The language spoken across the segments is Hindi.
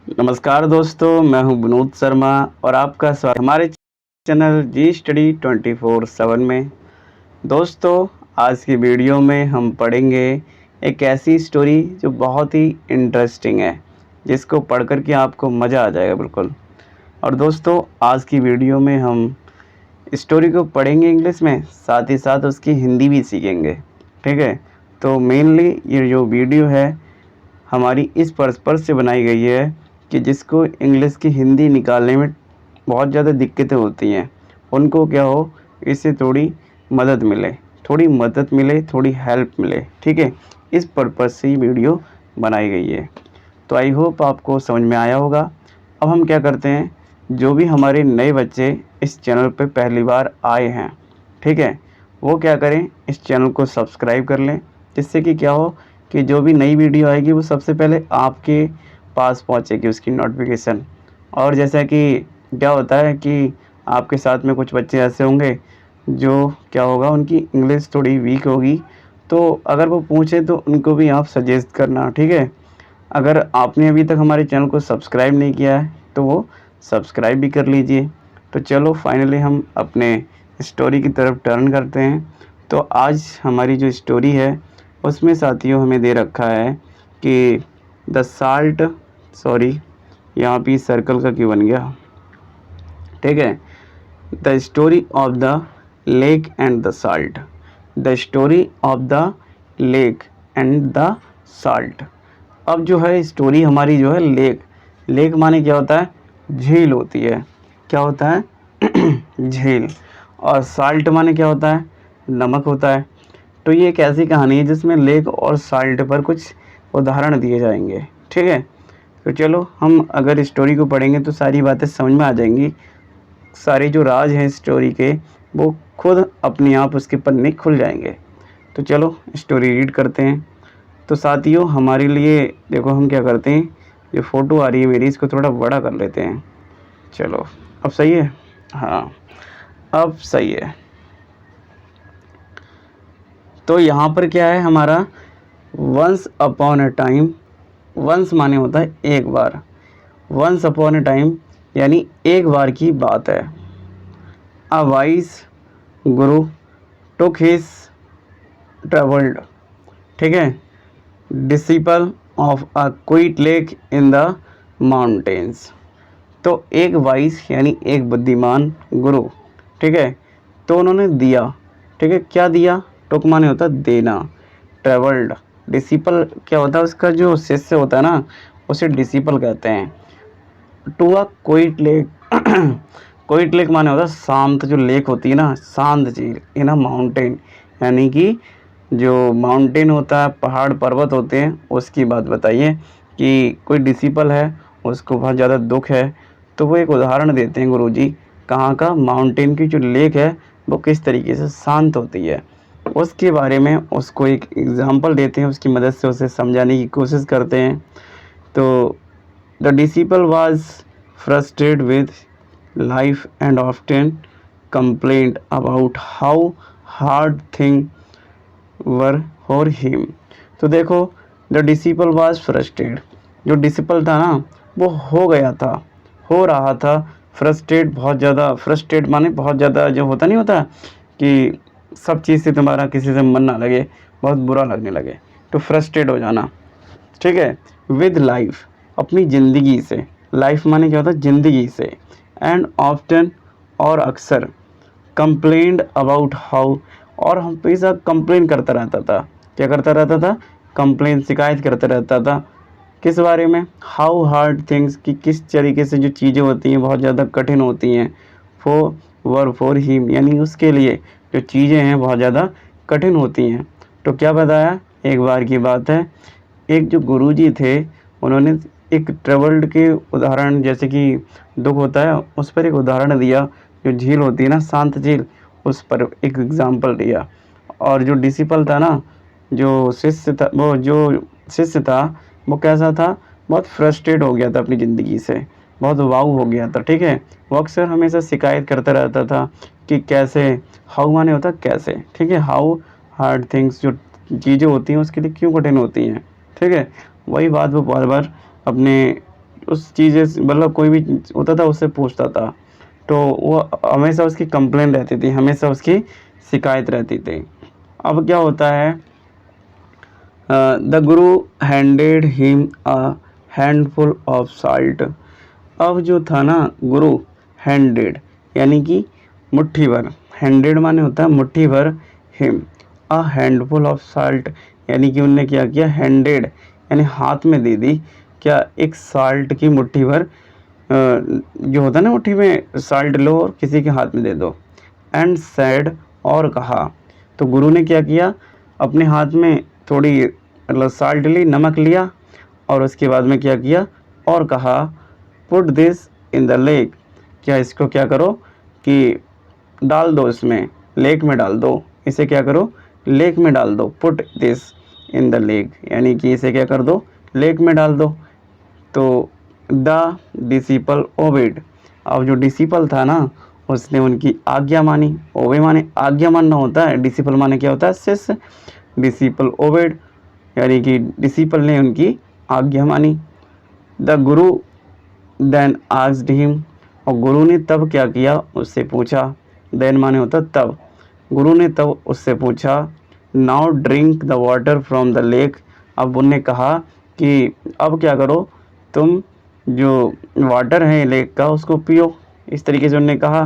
नमस्कार दोस्तों, मैं हूं विनोद शर्मा और आपका स्वागत हमारे चैनल जी स्टडी 24/7 में। दोस्तों, आज की वीडियो में हम पढ़ेंगे एक ऐसी स्टोरी जो बहुत ही इंटरेस्टिंग है, जिसको पढ़ कर के आपको मज़ा आ जाएगा बिल्कुल। और दोस्तों, आज की वीडियो में हम स्टोरी को पढ़ेंगे इंग्लिश में, साथ ही साथ उसकी हिंदी भी सीखेंगे। ठीक है, तो मेनली ये जो वीडियो है हमारी इस पर्पस से बनाई गई है कि जिसको इंग्लिश की हिंदी निकालने में बहुत ज़्यादा दिक्कतें होती हैं, उनको क्या हो, इससे थोड़ी मदद मिले, थोड़ी हेल्प मिले। ठीक है, इस पर्पस से ये वीडियो बनाई गई है। तो आई होप आपको समझ में आया होगा। अब हम क्या करते हैं, जो भी हमारे नए बच्चे इस चैनल पे पहली बार आए हैं, ठीक है, वो क्या करें, इस चैनल को सब्सक्राइब कर लें, जिससे कि क्या हो कि जो भी नई वीडियो आएगी वो सबसे पहले आपके पास पहुंचेगी उसकी नोटिफिकेशन। और जैसा कि क्या होता है कि आपके साथ में कुछ बच्चे ऐसे होंगे जो क्या होगा, उनकी इंग्लिश थोड़ी वीक होगी, तो अगर वो पूछें तो उनको भी आप सजेस्ट करना। ठीक है, अगर आपने अभी तक हमारे चैनल को सब्सक्राइब नहीं किया है तो वो सब्सक्राइब भी कर लीजिए। तो चलो फाइनली हम अपने स्टोरी की तरफ टर्न करते हैं। तो आज हमारी जो स्टोरी है उसमें साथियों हमें दे रखा है कि द साल्ट, सॉरी यहाँ पे सर्कल का क्यों बन गया, ठीक है, the story of the lake and the salt, the story of the lake and the salt. अब जो है स्टोरी हमारी जो है लेक माने क्या होता है, झील होती है। क्या होता है झील। और साल्ट माने क्या होता है, नमक होता है। तो ये एक ऐसी कहानी है जिसमें लेक और साल्ट पर कुछ उदाहरण दिए जाएंगे। ठीक है, तो चलो हम अगर स्टोरी को पढ़ेंगे तो सारी बातें समझ में आ जाएंगी। सारे जो राज हैं स्टोरी के वो खुद अपने आप उसके पन्ने खुल जाएंगे। तो चलो स्टोरी रीड करते हैं। तो साथियों हमारे लिए देखो, हम क्या करते हैं, जो फ़ोटो आ रही है मेरी, इसको थोड़ा बड़ा कर लेते हैं। चलो अब सही है, हाँ अब सही है। तो यहाँ पर क्या है हमारा, once upon a time, once माने होता है एक बार, वंस अपॉन अ टाइम यानी एक बार की बात है। अ वाइस गुरु टुक हिज ट्रेवल्ड, ठीक है, disciple of a quiet lake in the mountains. तो एक वाइस यानी एक बुद्धिमान गुरु, ठीक है, तो उन्होंने दिया, ठीक है, क्या दिया, टुक माने होता है देना, ट्रेवल्ड, डिसिपल क्या होता है, उसका जो शिष्य होता है ना उसे डिसिपल कहते हैं। To a quiet lake quiet lake माने होता है शांत जो लेक होती है ना, शांत झील इन अ माउंटेन, यानी कि जो माउंटेन होता है, पहाड़ पर्वत होते हैं, उसकी बात बताइए कि कोई डिसिपल है, उसको बहुत ज़्यादा दुख है, तो वो एक उदाहरण देते हैं गुरुजी, कहाँ का, माउंटेन की जो लेक है वो किस तरीके से शांत होती है, उसके बारे में उसको एक एग्जाम्पल देते हैं, उसकी मदद से उसे समझाने की कोशिश करते हैं। तो the disciple was frustrated with life and often complained about how hard things were for him। तो देखो, द डिसिपल वाज फ्रस्ट्रेटेड, जो डिसिपल था ना वो हो गया था, हो रहा था, फ्रस्ट्रेट बहुत ज़्यादा, फ्रस्ट्रेट माने बहुत ज़्यादा, जो होता नहीं होता कि सब चीज़ से तुम्हारा किसी से मन ना लगे, बहुत बुरा लगने लगे, तो फ्रस्ट्रेट हो जाना। ठीक है, विद लाइफ अपनी ज़िंदगी से, लाइफ माने क्या होता है, ज़िंदगी से, एंड ऑफ्टन और अक्सर, कंप्लेंड अबाउट हाउ, और हमेशा कंप्लेन करता रहता था। क्या करता रहता था, कंप्लेन, शिकायत करता रहता था, किस बारे में, हाउ हार्ड थिंग्स, कि किस तरीके से जो चीज़ें होती हैं बहुत ज़्यादा कठिन होती हैं, फॉर हिम यानी उसके लिए जो चीज़ें हैं बहुत ज़्यादा कठिन होती हैं। तो क्या बताया, एक बार की बात है, एक जो गुरुजी थे उन्होंने एक ट्रेवल्ड के उदाहरण, जैसे कि दुख होता है उस पर एक उदाहरण दिया, जो झील होती है ना, शांत झील, उस पर एक एग्जाम्पल दिया। और जो डिसिपल था ना, जो शिष्य था, वो जो शिष्य था वो कैसा था, बहुत फ्रस्ट्रेट हो गया था अपनी ज़िंदगी से, बहुत वाऊ हो गया था। ठीक है, वो अक्सर हमेशा शिकायत करता रहता था कि कैसे, हाउ माने होता कैसे, ठीक है, हाउ हार्ड थिंग्स, जो चीज़ें होती हैं उसके लिए क्यों कठिन होती हैं। ठीक है, वही बात वो बार बार अपने उस चीज़ें से मतलब कोई भी होता था उससे पूछता था, तो वो हमेशा उसकी कंप्लेन रहती थी, हमेशा उसकी शिकायत रहती थी। अब क्या होता है, the Guru handed him a handful of salt. अब जो था ना गुरु हैंडेड यानी कि मुट्ठी भर, हैंडेड माने होता है मुट्ठी भर, him a handful of salt यानी कि उनने क्या किया, हैंडेड यानी हाथ में दे दी क्या, एक साल्ट की मुट्ठी भर, जो होता है ना मुट्ठी में साल्ट लो और किसी के हाथ में दे दो। एंड सैड और कहा, तो गुरु ने क्या किया, अपने हाथ में थोड़ी मतलब साल्ट ली, नमक लिया और उसके बाद में क्या किया और कहा, put this in the lake, क्या इसको क्या करो कि डाल दो इसमें, लेक में डाल दो, इसे क्या करो लेक में डाल दो, put this in the lake यानी कि इसे क्या कर दो लेक में डाल दो। तो द डिसिपल ओबेड, अब जो डिसिपल था ना उसने उनकी आज्ञा मानी, ओबे माने आज्ञा मानना होता है, डिसिपल माने क्या होता है शिष्य, डिसिपल ओबेड यानी कि डिसिपल ने उनकी आज्ञा मानी। The Guru then asked him, और गुरु ने तब क्या किया उससे पूछा, देन माने होता तब, गुरु ने तब उससे पूछा, now drink the water from the lake, अब उन्होंने कहा कि अब क्या करो तुम जो वाटर है लेक का उसको पियो, इस तरीके से उन्होंने कहा।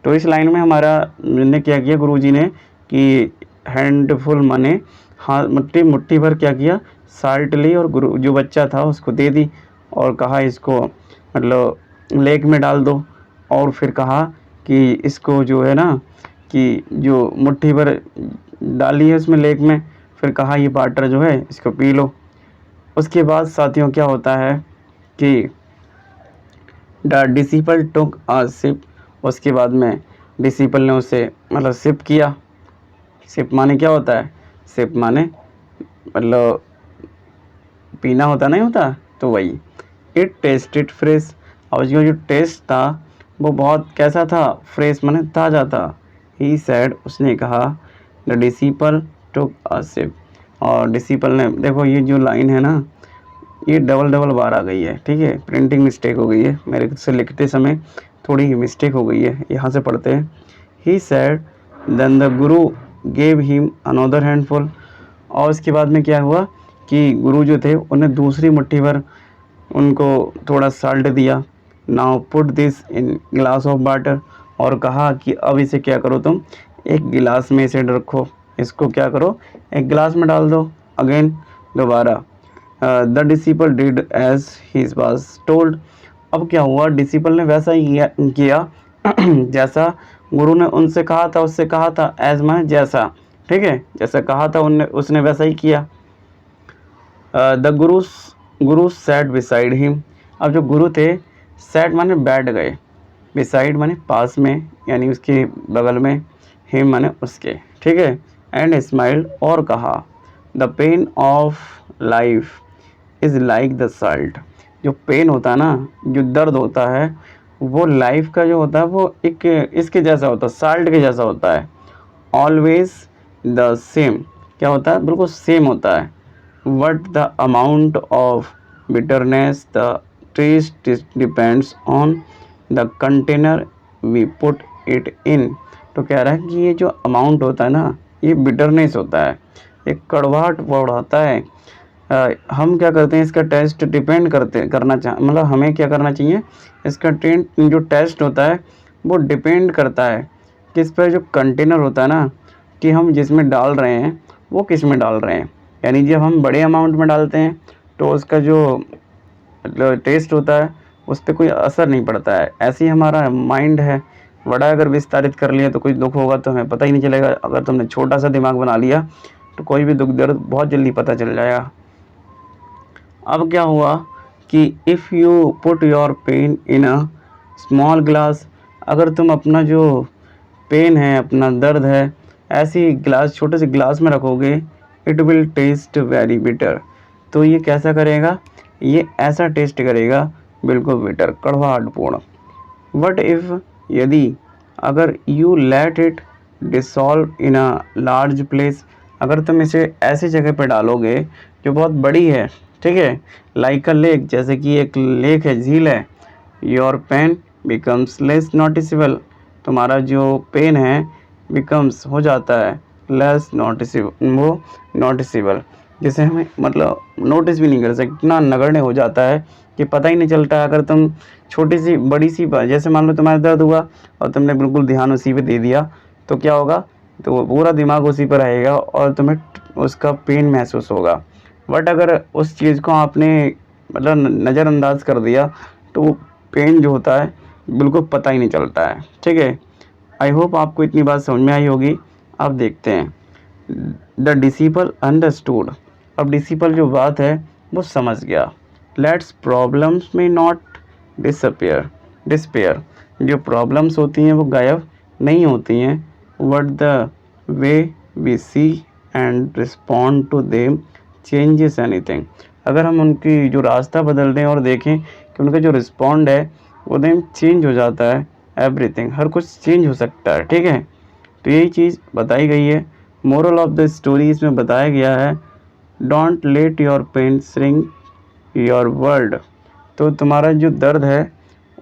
तो इस लाइन में हमारा ने क्या किया गुरुजी ने कि हैंडफुल माने हाँ मुट्ठी मुट्ठी भर क्या किया साल्ट ली और गुरु जो बच्चा था उसको दे दी और कहा इसको मतलब लेक में डाल दो, और फिर कहा कि इसको जो है ना कि जो मुट्ठी भर डाली है उसमें लेक में, फिर कहा ये वाटर जो है इसको पी लो। उसके बाद साथियों क्या होता है कि the disciple took a sip, उसके बाद में डिसिपल ने उसे मतलब सिप किया, सिप माने क्या होता है, सिप माने मतलब पीना होता नहीं होता, तो वही। इट टेस्टेड फ्रेश, और जो टेस्ट था वो बहुत कैसा था, फ्रेश माने ताज़ा था। ही सैड, उसने कहा, the disciple took a sip, और डिसिपल ने, देखो ये जो लाइन है ना ये डबल डबल बार आ गई है, ठीक है, प्रिंटिंग मिस्टेक हो गई है, मेरे से लिखते समय थोड़ी मिस्टेक हो गई है, यहाँ से पढ़ते हैं। ही sad then the Guru gave him another handful, और उसके बाद में क्या हुआ कि गुरु जो थे उन्हें दूसरी मुट्ठी भर उनको थोड़ा साल्ट दिया। Now put this in glass of water, और कहा कि अब इसे क्या करो तुम एक गिलास में इसे रखो, इसको क्या करो एक गिलास में डाल दो। अगेन दोबारा the disciple did as he was told, अब क्या हुआ डिसिपल ने वैसा ही किया जैसा गुरु ने उनसे कहा था, उससे कहा था, एज माने जैसा, ठीक है, जैसा कहा था उनने उसने वैसा ही किया। The Guru set beside him, अब जो गुरु थे सैट माने बैठ गए, बिसाइड माने पास में यानी उसके बगल में, हिम माने उसके, ठीक है, एंड स्माइल्ड और कहा, the pain of life is like the salt, जो पेन होता है ना, जो दर्द होता है वो लाइफ का जो होता है वो एक इसके जैसा होता है, साल्ट के जैसा होता है। ऑलवेज द सेम, क्या होता है बिल्कुल सेम होता है। What the amount of bitterness the taste depends on the container we put it in, तो कह रहा है कि ये जो अमाउंट होता है ना ये बिटरनेस होता है, एक कड़वाहट बढ़ाता है। हम क्या करते हैं इसका टेस्ट डिपेंड मतलब हमें क्या करना चाहिए, इसका जो टेस्ट होता है वो डिपेंड करता है किस पर, जो कंटेनर होता है ना कि हम जिसमें डाल रहे हैं वो किस में डाल रहे हैं, यानी जब हम बड़े अमाउंट में डालते हैं तो उसका जो टेस्ट होता है उस पर कोई असर नहीं पड़ता है। ऐसे ही हमारा माइंड है, बड़ा अगर विस्तारित कर लिया तो कुछ दुख होगा तो हमें पता ही नहीं चलेगा, अगर तुमने छोटा सा दिमाग बना लिया तो कोई भी दुख दर्द बहुत जल्दी पता चल जाएगा। अब क्या हुआ कि if you put your pain in a small glass, अगर तुम अपना जो पेन है अपना दर्द है ऐसी ग्लास छोटे से ग्लास में रखोगे, it will taste very bitter, तो ये कैसा करेगा, ये ऐसा टेस्ट करेगा बिल्कुल बिटर कड़वाहटपूर्ण। वट इफ़, यदि, अगर you let it dissolve in a large place, अगर तुम इसे ऐसी जगह पर डालोगे जो बहुत बड़ी है, ठीक है। लाइक अ लेक, जैसे कि एक लेक है, झील है। Your pain becomes less noticeable, तुम्हारा जो पेन है बिकम्स हो जाता है लेस नोटिसेबल, वो नोटिसेबल, जिसे हमें मतलब नोटिस भी नहीं कर सकते, इतना नगण्य हो जाता है कि पता ही नहीं चलता। अगर तुम छोटी सी बड़ी सी बात, जैसे मान लो तुम्हारा दर्द हुआ और तुमने बिल्कुल ध्यान उसी पे दे दिया, तो क्या होगा, तो वो पूरा दिमाग उसी पर रहेगा और तुम्हें उसका पेन महसूस होगा। बट अगर उस चीज़ को आपने मतलब नज़रअंदाज कर दिया तो वो पेन जो होता है बिल्कुल पता ही नहीं चलता है। ठीक है, आई होप आपको इतनी बात समझ में आई होगी। अब देखते हैं, द डिसिपल अंडरस्टूड, अब डिसिपल जो बात है वो समझ गया। लेट्स प्रॉब्लम्स में नॉट डिस्पेयर, जो प्रॉब्लम्स होती हैं वो गायब नहीं होती हैं, but the way we see and respond to them changes anything, अगर हम उनकी जो रास्ता बदल दें और देखें कि उनका जो रिस्पॉन्ड है वो देम चेंज हो जाता है, एवरीथिंग, हर कुछ चेंज हो सकता है। ठीक है, तो यही चीज़ बताई गई है। मोरल ऑफ द स्टोरी इसमें बताया गया है, don't let your pain shrink your world, तो तुम्हारा जो दर्द है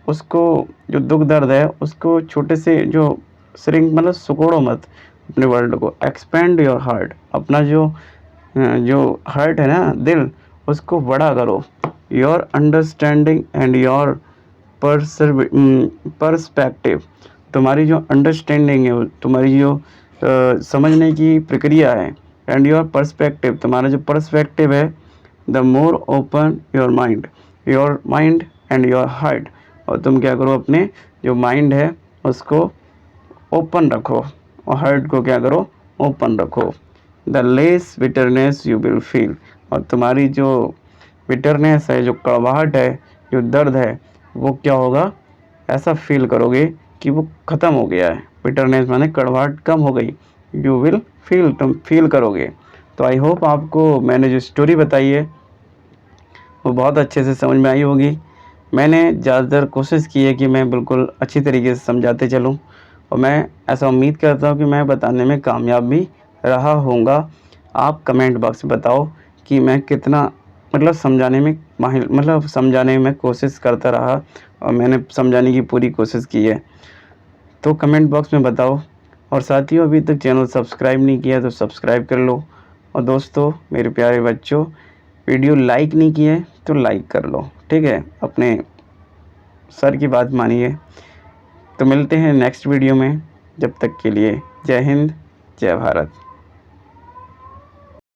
उसको, जो दुख दर्द है उसको छोटे से जो श्रिंक मतलब सिकोड़ो मत अपने वर्ल्ड को। एक्सपेंड योर हार्ट, अपना जो हार्ट है ना, दिल, उसको बड़ा करो। Your understanding and your perspective, तुम्हारी जो अंडरस्टैंडिंग है, तुम्हारी जो समझने की प्रक्रिया है, एंड योर पर्सपेक्टिव, तुम्हारा जो पर्सपेक्टिव है, the more open your mind and your heart, और तुम क्या करो, अपने जो माइंड है उसको ओपन रखो और हार्ट को क्या करो, ओपन रखो। The less bitterness you will feel, और तुम्हारी जो बिटरनेस है, जो कड़वाहट है, जो दर्द है, वो क्या होगा, ऐसा फील करोगे कि वो ख़त्म हो गया है। बिटरनेस माने कड़वाहट कम हो गई, यू विल फील, तुम फील करोगे। तो आई होप आपको मैंने जो स्टोरी बताई है वो बहुत अच्छे से समझ में आई होगी। मैंने ज़्यादातर कोशिश की है कि मैं बिल्कुल अच्छी तरीके से समझाते चलूँ, और मैं ऐसा उम्मीद करता हूँ कि मैं बताने में कामयाब भी रहा होऊंगा। आप कमेंट बॉक्स में बताओ कि मैं कितना मतलब समझाने में माहिर, मतलब समझाने में कोशिश करता रहा और मैंने समझाने की पूरी कोशिश की है, तो कमेंट बॉक्स में बताओ। और साथियों, अभी तक चैनल सब्सक्राइब नहीं किया तो सब्सक्राइब कर लो। और दोस्तों, मेरे प्यारे बच्चों, वीडियो लाइक नहीं किए तो लाइक कर लो। ठीक है, अपने सर की बात मानिए। तो मिलते हैं नेक्स्ट वीडियो में, जब तक के लिए जय हिंद, जय भारत।